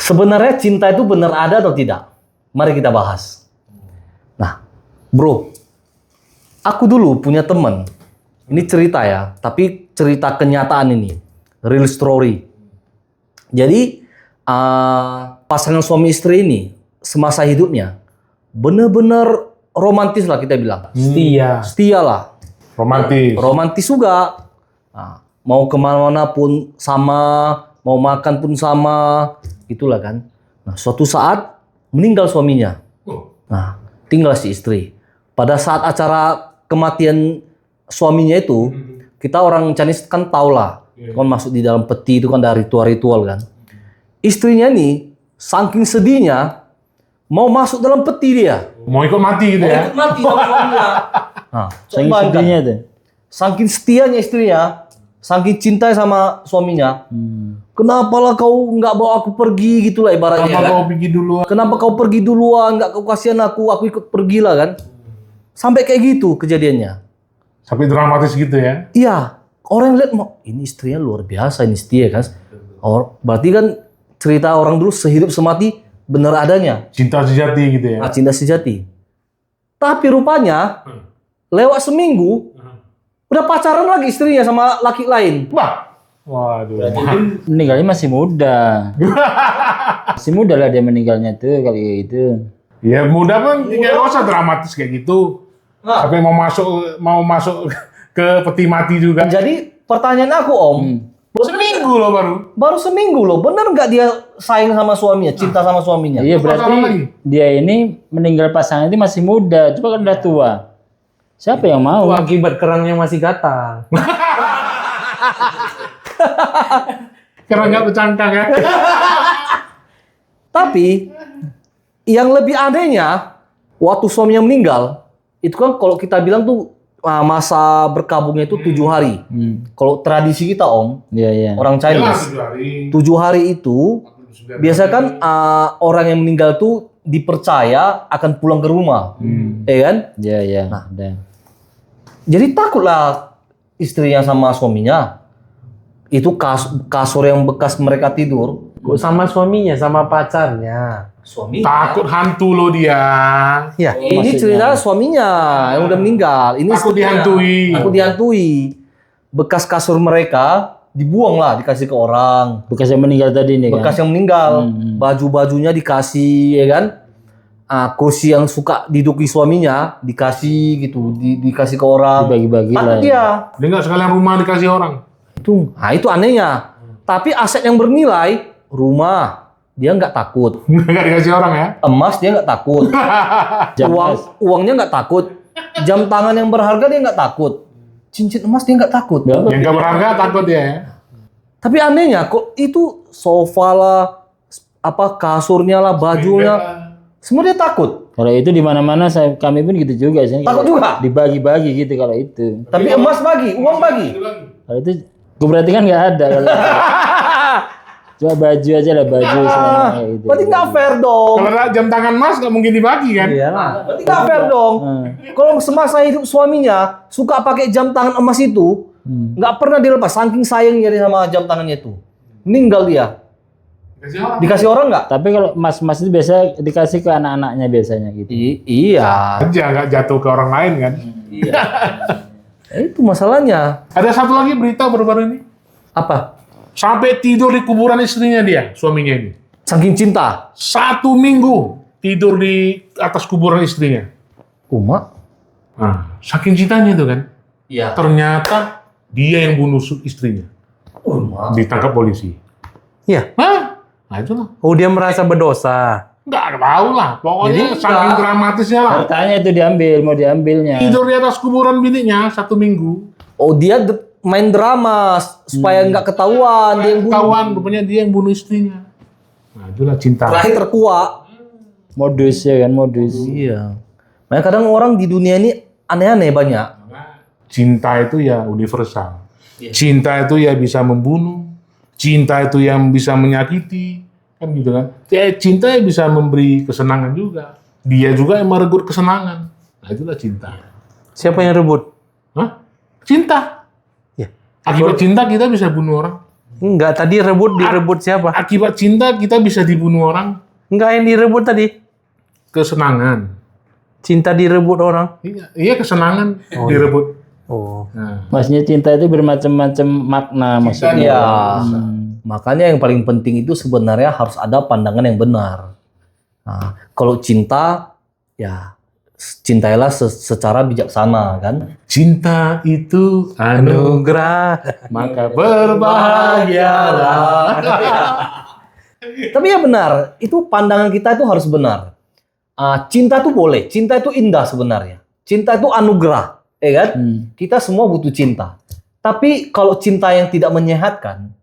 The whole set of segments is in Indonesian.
Sebenarnya cinta itu benar ada atau tidak? Mari kita bahas. Nah, bro, aku dulu punya teman. Ini cerita ya, tapi cerita kenyataan ini, real story. Jadi pasangan suami istri ini semasa hidupnya benar-benar romantis lah kita bilang. Setia lah. Romantis juga. Nah, mau kemana-mana pun sama, mau makan pun sama, itulah kan. Nah, suatu saat meninggal suaminya. Nah, tinggal si istri. Pada saat acara kematian suaminya itu, kita orang Chinese kan tahu lah, kan masuk di dalam peti itu kan ada ritual-ritual kan. Istrinya nih, saking sedihnya, mau masuk dalam peti dia. Mau ikut mati gitu ya? Ikut mati sama suaminya. Nah, Saking sedihnya tuh. saking setianya istrinya, saking cinta sama suaminya. Kenapa lah kau nggak bawa aku pergi gitu lah ibaratnya. Kenapa kan? kau pergi duluan? Kenapa kau pergi duluan? Nggak kau kasihan aku ikut pergi lah kan. Sampai kayak gitu kejadiannya. Sampai dramatis gitu ya? Iya, orang lihat mau ini istrinya luar biasa ini setia kan. Berarti kan cerita orang dulu sehidup semati benar adanya. Cinta sejati gitu ya? Cinta sejati. Tapi rupanya lewat seminggu udah pacaran lagi istrinya sama laki lain. Wah, waduh. Meninggalnya masih muda. Masih muda lah dia meninggalnya tuh kali itu. Ya mudah pun nggak usah dramatis kayak gitu. Sampai mau masuk ke peti mati juga. Jadi pertanyaan aku Om, Seminggu loh baru seminggu loh, bener nggak dia sayang sama suaminya, cinta sama suaminya? Iya Pacaran lagi? berarti dia ini meninggal pasangan itu masih muda, coba kan udah tua. Siapa yang mau? Akibat kerangnya masih gatal. Karena nggak bercangkang ya? Tapi yang lebih anehnya, waktu suaminya meninggal, itu kan kalau kita bilang tuh masa berkabungnya itu 7 hari. Kalau tradisi kita Om, Iya iya. orang Chinese, 7 hari itu biasa kan orang yang meninggal tuh dipercaya akan pulang ke rumah, ya kan? Iya iya. Nah. Udah. Jadi takutlah istrinya sama suaminya. Itu kasur yang bekas mereka tidur. Sama suaminya, sama pacarnya. Suami. Takut hantu loh dia. Ya, ini maksudnya. cerita suaminya yang udah meninggal. Ini Takut istrinya. dihantui. Takut dihantui. Bekas kasur mereka dibuang lah, dikasih ke orang. Bekas yang meninggal tadi nih kan. Bekas yang meninggal, baju-bajunya dikasih, ya kan? Kursi yang suka diduduki suaminya dikasih gitu, dikasih ke orang. Dibagi-bagi lah. Takut dia. Dia nggak sekalian rumah dikasih orang. Itu anehnya. Tapi aset yang bernilai, rumah dia nggak takut. Nggak dikasih orang ya? Emas dia nggak takut. Uangnya nggak takut. Jam tangan yang berharga dia nggak takut. Cincin emas dia nggak takut. Ya. Yang nggak berharga takut dia ya? Tapi anehnya kok itu sofa lah, kasurnya lah, bajunya, semua dia takut. Kalau itu di mana-mana kami pun gitu juga sih. Takut juga? Dibagi-bagi gitu kalau itu. Tapi emas bagi, uang bagi. Kalau itu gue berarti kan nggak ada kalau itu. Cuma baju aja lah baju semuanya kayak gitu. Berarti nggak fair dong. Kalau ada jam tangan emas nggak mungkin dibagi kan? Iyalah. Berarti nggak fair dong. Kalau semasa hidup suaminya suka pakai jam tangan emas itu, nggak pernah dilepas. Saking sayangnya dia sama jam tangannya itu. Meninggal dia. Dikasih orang. Dikasih orang nggak? Tapi kalau emas-emas itu biasa dikasih ke anak-anaknya biasanya gitu. Iya. Aja nggak jatuh ke orang lain kan? Itu masalahnya. Ada satu lagi berita baru-baru ini. Apa? Sampai tidur di kuburan istrinya dia, suaminya ini. Saking cinta. 1 minggu tidur di atas kuburan istrinya. Uma? Nah, saking cintanya itu kan. Iya. Ternyata dia yang bunuh istrinya. Uma. Ditangkap polisi. Iya. Nah itulah. Oh, dia merasa berdosa. Nggak tahu lah. Pokoknya Jadi, saking nggak. dramatisnya lah. Hartanya itu diambil, mau diambilnya. Tidur di atas kuburan biniknya 1 minggu. Oh dia main drama supaya nggak ketahuan dia yang bunuh. Kawan, rupanya dia yang bunuh istrinya. Nah itulah cinta. Terakhir terkuak. Modus ya kan, modus. Iya. Makanya kadang orang di dunia ini aneh-aneh banyak. Cinta itu ya universal. Cinta itu ya bisa membunuh. Cinta itu yang bisa menyakiti. Kan gitu kan. Cinta ya bisa memberi kesenangan juga. Dia juga yang merebut kesenangan. Nah itulah cinta. Siapa yang rebut? Hah? Cinta. Ya. Akibat cinta kita bisa bunuh orang. Enggak, tadi direbut siapa? Akibat cinta kita bisa dibunuh orang. Enggak, yang direbut tadi. Kesenangan. Cinta direbut orang. Iya kesenangan direbut. Oh. Nah, Maksudnya cinta itu bermacam-macam makna maksudnya. Iya. Makanya yang paling penting itu sebenarnya harus ada pandangan yang benar. Nah, kalau cinta, ya cintailah secara bijaksana kan. cinta itu Anugerah. maka berbahagialah. Tapi ya benar, itu pandangan kita itu harus benar. Cinta itu boleh, cinta itu indah sebenarnya. Cinta itu anugerah, ya kan? Kita semua butuh cinta. Tapi kalau cinta yang tidak menyehatkan,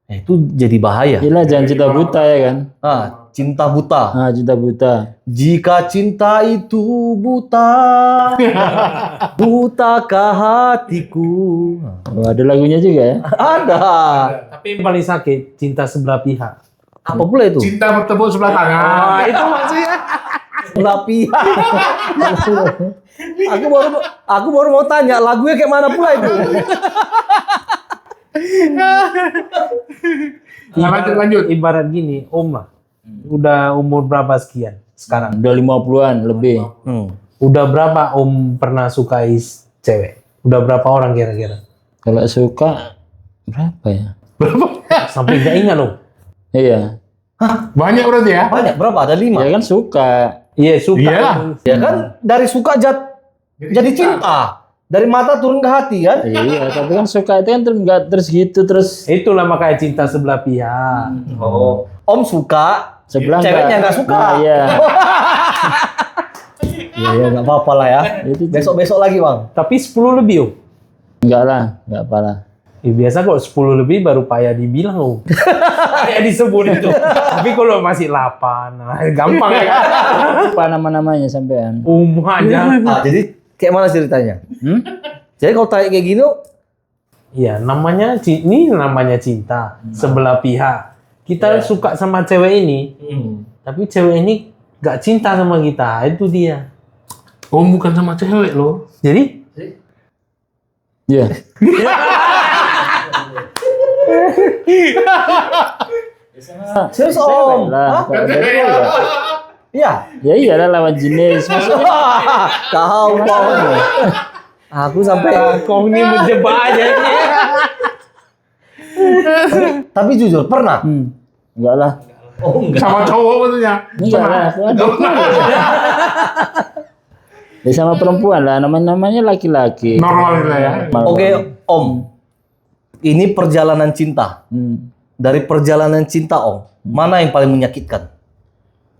ya itu jadi bahaya. Gila, jangan cinta buta ya kan. Cinta buta. Cinta buta. Jika cinta itu buta, butakah hatiku? Oh, ada lagunya juga ya. Ada. Tapi yang paling sakit, cinta sebelah pihak. Apa pula itu? Cinta bertepuk sebelah tangan. Itu maksudnya. Sebelah pihak. aku baru mau tanya lagunya kayak mana pula itu? Lanjut. Ibarat gini, Om lah. Udah umur berapa sekian sekarang? Udah 50-an lebih. Udah berapa Om pernah sukai cewek? Udah berapa orang kira-kira? Kalau suka berapa ya? Sampai nggak ingat Om. Iya. Banyak berarti ya? Banyak berapa? Ada 5. Ya kan suka. Iya suka. Iyalah. Ya kan dari suka jadi cinta. Dari mata turun ke hati kan? Iya, tapi kan suka itu kan nggak terus gitu terus Itulah makanya cinta sebelah pihak. Oh. Om suka, sebelah ceweknya nggak suka. Nah, iya. Ya nggak apa-apa lah ya. Itu Besok-besok lagi bang. Tapi 10 lebih Om. enggak lah, enggak apa-lah. Biasa kok 10 lebih baru payah dibilang Om. Payah disebut itu. Tapi kalau masih 8, nah, gampang ya kan? Apa nama-namanya sampean? Om aja. Jadi kayak mana ceritanya? Jadi kalau tanya kayak gini, Iya, ini namanya cinta sebelah pihak. Kita suka sama cewek ini, tapi cewek ini gak cinta sama kita. Itu dia. Oh bukan sama cewek loh. Jadi Iya. serius Cewek om? lah. Hah? Kalau cewek ya. Iya. Ya iyalah lawan jenis maksudnya. Kau Aku sampai. kau ini menjebak aja nih. Tapi jujur pernah. Enggak lah. Oh enggak. Sama cowok maksudnya. Enggak lah. Ya sama perempuan lah, namanya laki-laki. Normal gitu ya. Oke om. Ini perjalanan cinta. Dari perjalanan cinta om, mana yang paling menyakitkan?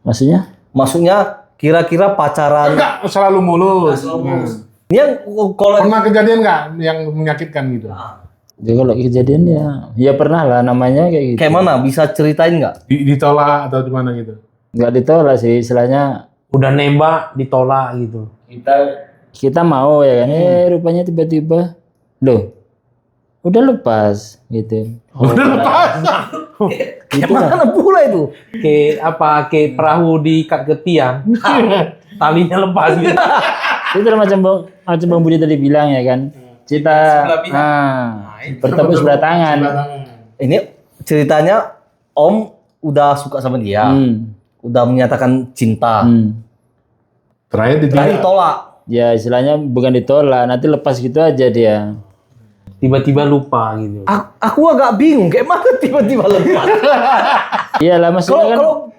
Maksudnya? Maksudnya kira-kira pacaran. Enggak selalu mulus. Ini yang kalau Pernah kejadian nggak yang menyakitkan gitu? Ya kalau kejadian ya pernah lah namanya kayak gitu. kayak mana? Bisa ceritain nggak? Ditolak atau gimana gitu? Nggak ditolak sih, istilahnya Udah nembak, ditolak gitu. kita mau ya kan, rupanya tiba-tiba, loh, udah lepas gitu. Udah lepas. Kayak mana pula itu? Kayak perahu diikat ke tiang, talinya lepas gitu. Itu macam Bang Budi tadi bilang ya kan, kita bertepuk sebelah tangan. Ini ceritanya om udah suka sama dia, udah menyatakan cinta, Terakhir tadi tolak. Ya istilahnya bukan ditolak, nanti lepas gitu aja dia. Tiba-tiba lupa gitu. Aku agak bingung, kayak mana tiba-tiba lepas. Iyalah maksudnya kan,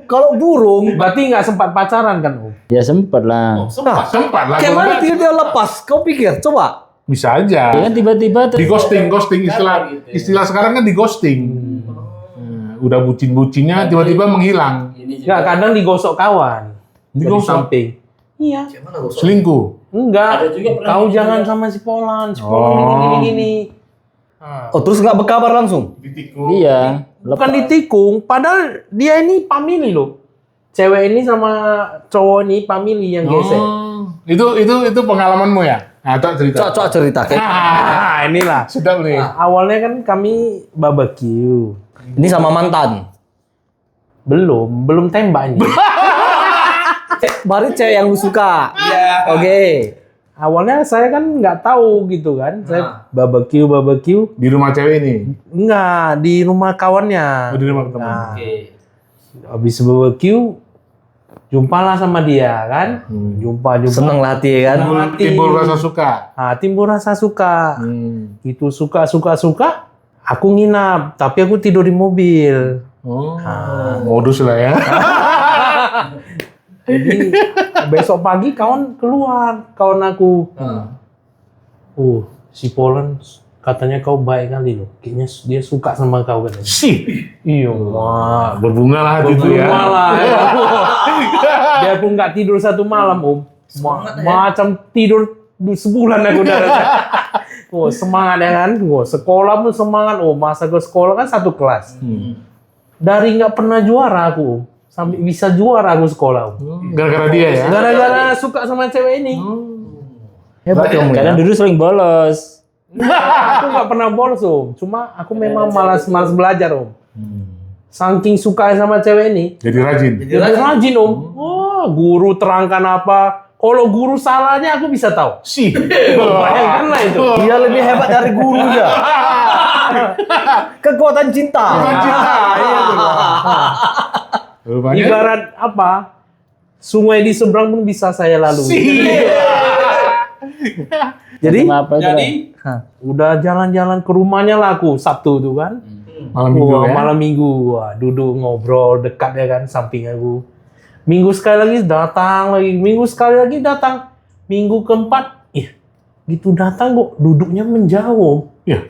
Kalau burung, Berarti nggak sempat pacaran kan Om? ya sempet lah. sempat lah. kayak mana tiba-tiba lepas? Kau pikir? Coba. Bisa aja. Ya kan tiba-tiba Di ghosting istilah sekarang kan di ghosting. Udah bucin-bucinnya tiba-tiba menghilang. Nggak, kadang digosok kawan. Digosok? Di samping. Iya. Selingkuh. Enggak. Kau jangan sama si Polan. Si Polan gini. Oh terus nggak berkabar langsung? Iya. Bukan ditikung, padahal dia ini family loh. Cewek ini sama cowok ini family yang gesek. Itu pengalamanmu ya? Nah, cerita. Coba cerita. Kayak Inilah. Sedap nih. Awalnya kan kami barbecue. ini sama mantan. Belum tembak ini. Baru cewek yang lu suka. Iya. Oke. awalnya saya kan nggak tahu gitu kan. Saya barbecue. Di rumah cewek ini. Enggak, di rumah kawannya. Oh, di rumah teman. Nah, habis barbecue, jumpalah sama dia kan. Jumpa. Seneng lah hati ya kan. Timbul rasa suka. Nah, timbul rasa suka. Itu suka. Aku nginap, tapi aku tidur di mobil. Oh, modus lah ya. Jadi besok pagi kawan aku. Si Polan katanya kau baik kali loh. Kayaknya dia suka sama kau katanya. Iya, wah. Berbunga lah hati itu ya. Malah. Dia pun nggak tidur satu malam, Om. Macam tidur sebulan aku udah rasa. Oh, semangat ya kan? Oh, sekolah pun semangat. Oh, masa ke sekolah kan satu kelas. Dari nggak pernah juara aku, Om. Sampai bisa juara aku sekolah, Om. Gara-gara dia ya. Gara-gara suka sama cewek ini. Hebat kamu ya. Karena dulu sering bolos. Aku nggak pernah bolos, Om. Cuma aku memang malas belajar, Om. Saking suka sama cewek ini. Jadi rajin. Jadi rajin, Om. Wah, guru terangkan apa. Kalau guru salahnya aku bisa tahu. Bayangkanlah itu. Dia lebih hebat dari gurunya. Kekuatan cinta. Iya, Rupanya. ibarat apa? Sungai di seberang pun bisa saya lalui. Jadi Apa itu lah? Udah jalan-jalan ke rumahnya lah aku Sabtu tuh kan. Malam minggu ya. Malam minggu. Wah, duduk ngobrol dekat ya kan samping aku. Minggu sekali lagi datang lagi. Minggu sekali lagi datang. Minggu keempat, gitu datang kok duduknya menjauh. Iya.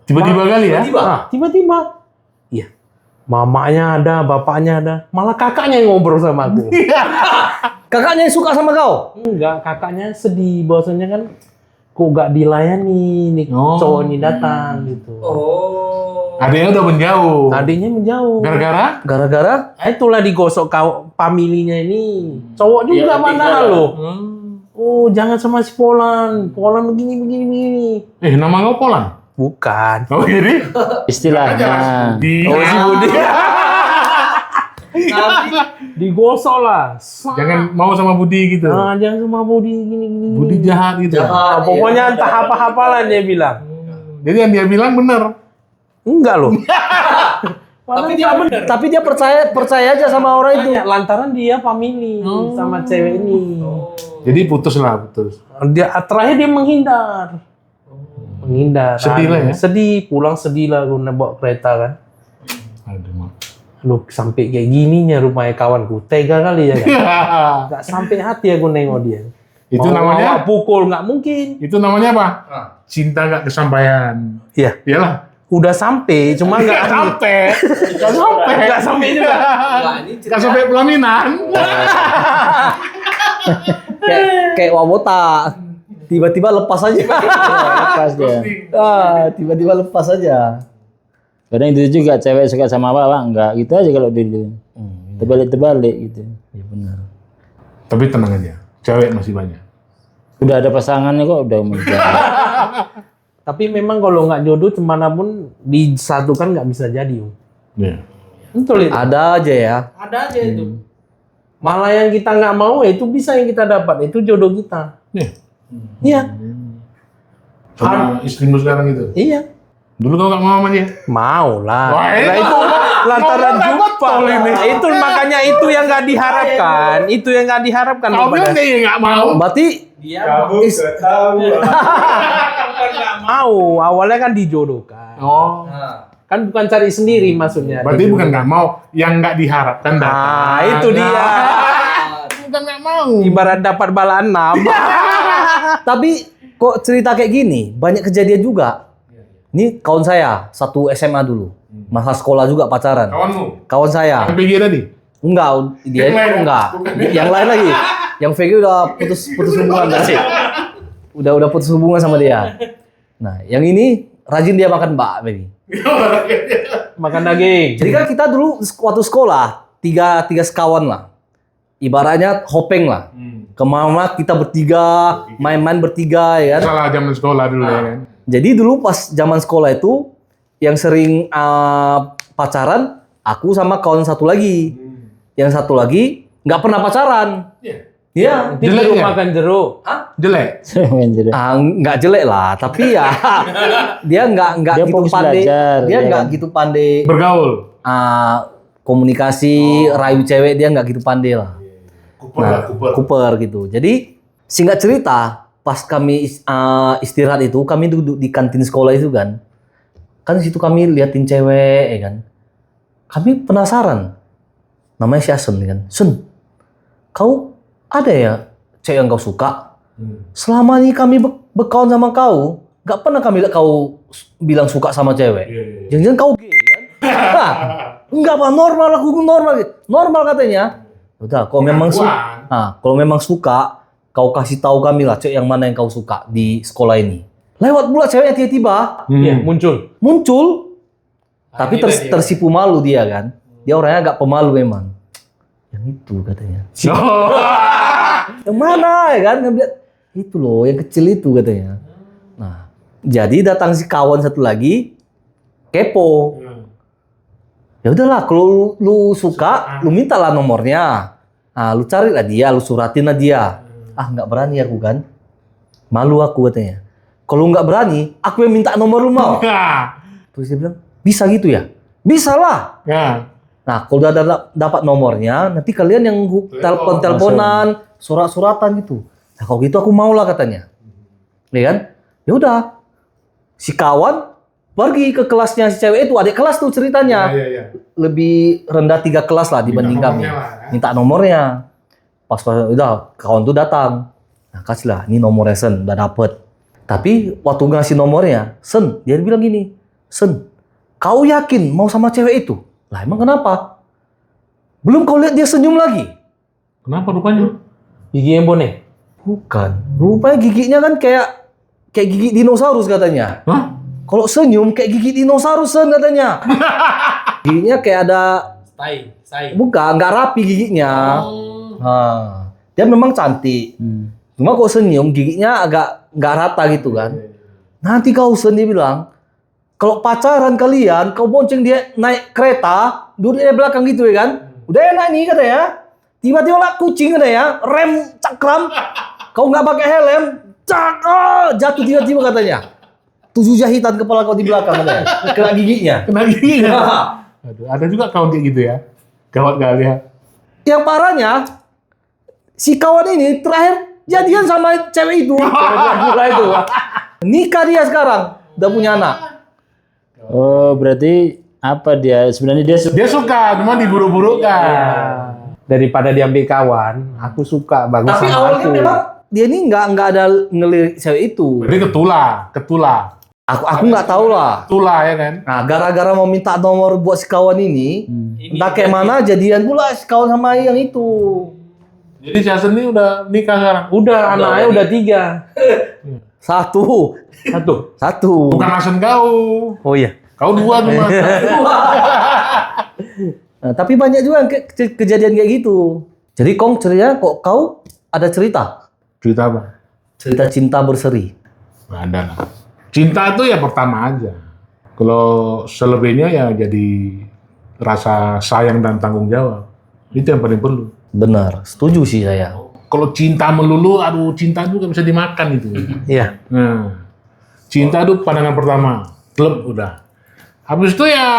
Tiba-tiba kali ya. Tiba-tiba. Iya. Mamanya ada, bapaknya ada. Malah kakaknya yang ngobrol sama aku. kakaknya yang suka sama kau. Enggak, kakaknya sedih. Bahwasanya kan kok gak dilayani nih cowok ini datang gitu. Adanya udah menjauh. Adiknya menjauh. Gara-gara Itulah digosok familinya ini. Cowok juga mana loh. Oh, jangan sama si Polan. Polan begini. Nama kau Polan? Bukan. Oh, jadi? Istilahnya. Oh, si Budi. Digosok lah. Jangan mau sama Budi gitu. Nah, jangan sama Budi gini. Budi jahat gitu. Pokoknya entah apa-apalah dia bilang. Jadi yang dia bilang benar. Enggak loh. tapi dia percaya aja sama orang itu. Lantaran dia family sama cewek ini. Jadi putus. Dia terakhir dia menghindar. Sedih lah ya? Sedih, pulang sedih lah gue bawa kereta kan. Aduh, Mak. Lu sampai kayak gininya rumahnya kawanku. Tega kali ya kan. Gak sampai hati aku nengok dia. Itu Mau namanya? pukul nggak mungkin. Itu namanya apa? Cinta gak kesampaian. Iya. Iyalah. Udah sampai, cuma nggak Sampai. nggak sampai juga. Gak sampai pelaminan. kayak wabota. Tiba-tiba lepas aja. Lepas dia. Tiba-tiba lepas aja. Kadang itu juga cewek suka sama apa enggak gitu aja kalau dulu. Terbalik gitu. Iya benar. Tapi tenang aja. Cewek masih banyak. Udah ada pasangannya kok udah menikah. Tapi memang kalau nggak jodoh kemanapun disatukan nggak bisa jadi. Iya. Betul itu. Ada aja ya. Ada aja itu. Malah yang kita nggak mau itu bisa yang kita dapat. Itu jodoh kita. Iya. Sama istrimu sekarang itu? Iya. Dulu kau gak mau sama dia? Mau lah. Wah, Nah, itu lantaran ngomong jumpa. betul ini. Nah, itu makanya itu yang nggak diharapkan. Itu yang nggak diharapkan. Kau bilang dia gak mau. Berarti Mau. Awalnya kan dijodohkan. Oh. Kan bukan cari sendiri maksudnya. Berarti bukan gak mau, yang gak diharapkan datang. Nah, itu dia. Bukan gak mau. Ibarat dapat bala 6. tapi kok cerita kayak gini banyak kejadian juga. Ini kawan saya satu SMA dulu, masa sekolah juga pacaran. Kawanmu? Kawan saya. Yang PG tadi? Enggak, dia Yang lain? enggak. Yang lain lagi. Yang VG udah putus hubungan sih. Udah putus hubungan sama dia. Nah, yang ini rajin dia makan bakmi. Makan daging. Jadi kan kita dulu waktu sekolah tiga sekawan lah. Ibaratnya hopeng lah. Kemana kita bertiga, main-main bertiga ya kan. Salah zaman sekolah dulu ya kan. Jadi dulu pas zaman sekolah itu yang sering pacaran aku sama kawan satu lagi. Yang satu lagi nggak pernah pacaran. Iya. Tidur Jelek ya? makan jeruk. Jelek. Main jeruk. Nggak jelek lah, tapi ya dia nggak Dia gitu fokus pandai. belajar, Dia ya nggak kan? gitu pandai Bergaul. komunikasi, rayu cewek dia nggak gitu pandai lah. Cooper gitu. Jadi singkat cerita, pas kami istirahat itu, kami duduk di kantin sekolah itu kan. Kan di situ kami liatin cewek, ya kan. Kami penasaran. Namanya si Asen kan. Sen, kau ada ya cewek yang kau suka? Selama ini kami berkawan sama kau, nggak pernah kami lihat kau bilang suka sama cewek. Jangan-jangan kau gay kan? Nah, enggak Pak, normal, aku normal. Normal katanya. Udah, kalau memang suka, kau kasih tahu kami lah cewek yang mana yang kau suka di sekolah ini. Lewat pula ceweknya tiba-tiba Iya, muncul. tapi tersipu malu dia kan. Dia orangnya agak pemalu memang. Yang itu katanya. Yang mana ya kan? Itu loh, yang kecil itu katanya. Nah, jadi datang si kawan satu lagi kepo. Ya udahlah, kalau lu suka, lu mintalah nomornya. Nah, lu carilah dia, lu suratin lah dia. Nggak berani aku kan. Malu aku katanya. Kalau nggak berani, aku yang minta nomor lu mau. Terus dia bilang, bisa gitu ya? Bisa lah. Nah, kalau udah dapat nomornya, nanti kalian yang telepon-teleponan, surat-suratan gitu. Nah, kalau gitu aku mau lah katanya. Ya kan? Ya udah. Si kawan pergi ke kelasnya si cewek itu, adik kelas tuh ceritanya. Lebih rendah 3 kelas lah dibanding kami. Minta nomornya. Pas udah kawan tuh datang. Nah, kasih lah, ini nomornya Sen, udah dapet. Tapi waktu ngasih nomornya, Sen, dia bilang gini, Sen, kau yakin mau sama cewek itu? Lah emang kenapa? Belum kau lihat dia senyum lagi? Kenapa rupanya? Gigi yang bone. Bukan. Rupanya giginya kan kayak gigi dinosaurus katanya. Hah? Kalau senyum kayak gigi dinosaurus Sen katanya. Giginya kayak ada bukan, nggak rapi giginya. Nah, dia memang cantik. Cuma kok senyum giginya agak nggak rata gitu kan. Nanti kau sendiri bilang, kalau pacaran kalian, kau bonceng dia naik kereta, duduk di belakang gitu ya kan. Udah enak nih katanya. Tiba-tiba lah kucing katanya, rem cakram. Kau nggak pakai helm, jatuh tiba-tiba katanya. 7 jahitan kepala kau di belakang katanya. Kena giginya. Kena gigi. Aduh, ada juga kawan kayak gitu ya. Gawat kali ya. Yang parahnya, si kawan ini terakhir jadian sama cewek itu. Mulai itu. Nikah dia sekarang, udah punya anak. Oh, berarti apa dia? Sebenarnya Dia suka, cuma diburu-burukan. Daripada diambil kawan, aku suka bagus Tapi sama awalnya aku. memang dia ini nggak ada ngelirik cewek itu. Berarti ketula. Aku nggak tahu lah. Ketula ya kan? Nah, gara-gara mau minta nomor buat si kawan ini, entah kayak mana jadian pula si kawan sama yang itu. Jadi si Hasan ini udah nikah sekarang. Udah, anaknya udah 3. Satu. Bukan Hasan kau. Oh iya. Kau 2 cuma. Nah, tapi banyak juga yang kejadian kayak gitu. Jadi Kong ceritanya kok kau ada cerita? Cerita apa? Cerita cinta berseri. Nggak ada lah. Cinta itu ya pertama aja. Kalau selebihnya ya jadi rasa sayang dan tanggung jawab. Itu yang paling perlu. Benar, setuju sih saya. Kalau cinta melulu, aduh cinta itu nggak bisa dimakan itu. Iya. Nah, cinta itu pandangan pertama, klub udah. Habis itu ya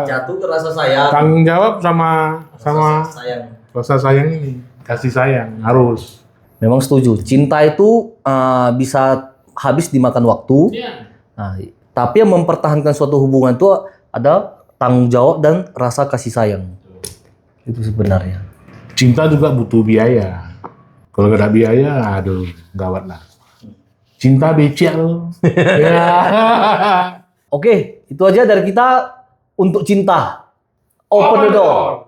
Jatuh ke rasa sayang. tanggung jawab sama Sayang. rasa sayang ini, kasih sayang harus. Memang setuju. Cinta itu bisa habis dimakan waktu. Nah, tapi yang mempertahankan suatu hubungan itu ada tanggung jawab dan rasa kasih sayang. Itu sebenarnya. Cinta juga butuh biaya. Kalau nggak ada biaya, aduh, gawat lah. Cinta becek loh. Ya. Oke, itu aja dari kita untuk cinta. Open the door.